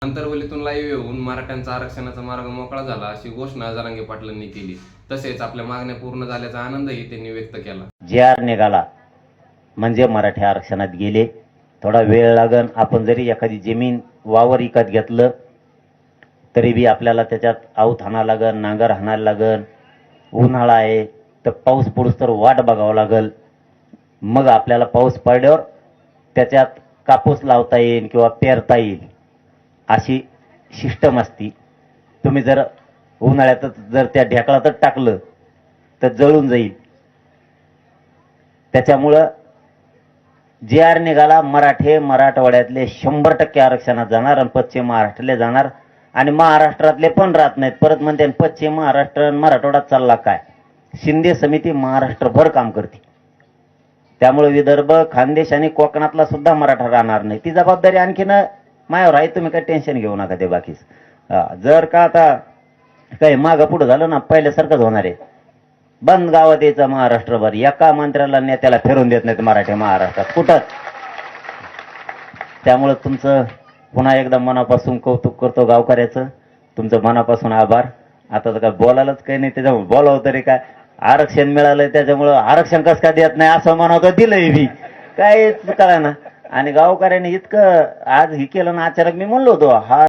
आंतरवलीतून live येऊन मराठ्यांचा आरक्षणाचा मार्ग मोकळा झाला अशी घोषणा जरांगे पाटलांनी केली. तसेच आपल्या मागण्या पूर्ण झाल्याचा आनंदही त्यांनी व्यक्त केला. JR निघाला म्हणजे मराठी आरक्षणात गेले. थोडा वेळ लागन. आपण जरी एखादी जमीन वावर विकत घेतलं तरी बी आपल्याला त्याच्यात आऊत हाणा लागन, नांगर हाणायला लागन. उन्हाळा आहे तर पाऊस पडूस तर वाट बघावं लागल. मग आपल्याला पाऊस पडल्यावर त्याच्यात कापूस लावता येईल किंवा पेरता येईल अशी सिस्टम असती. तुम्ही जर उन्हाळ्यात जर त्या ढेकळातच टाकलं तर जळून जाईल. त्याच्यामुळं JR निघाला. मराठवाड्यातले 100% आरक्षणात जाणार आणि पश्चिम महाराष्ट्रातले जाणार आणि महाराष्ट्रातले पण राहत नाहीत. परत म्हणते पश्चिम महाराष्ट्र आणि मराठवाड्यात चालला काय. शिंदे समिती महाराष्ट्रभर काम करते. त्यामुळे विदर्भ, खानदेश आणि कोकणातला सुद्धा मराठा राहणार नाही. ती जबाबदारी आणखीन मायावर आहे. तुम्ही काही टेन्शन घेऊ नका ते बाकीच. जर का आता काही मागं पुढं झालं ना पहिल्यासारखंच होणार आहे. बंद गावात यायचं महाराष्ट्रभर. एका मंत्र्याला नेत्याला फिरून देत नाहीत मराठी महाराष्ट्रात कुठंच. त्यामुळं तुमचं पुन्हा एकदा मनापासून कौतुक करतो गावकऱ्याचं. तुमचं मनापासून आभार. आता तर काय बोलायलाच काही नाही. त्याच्यामुळे बोलावं तरी काय. आरक्षण मिळालंय त्याच्यामुळं आरक्षण कसं काय देत नाही असं म्हणावं दिलंय बी काय कळा ना. आणि गावकऱ्याने इतकं आज हे केलं ना. अचानक मी म्हणलो होतो हा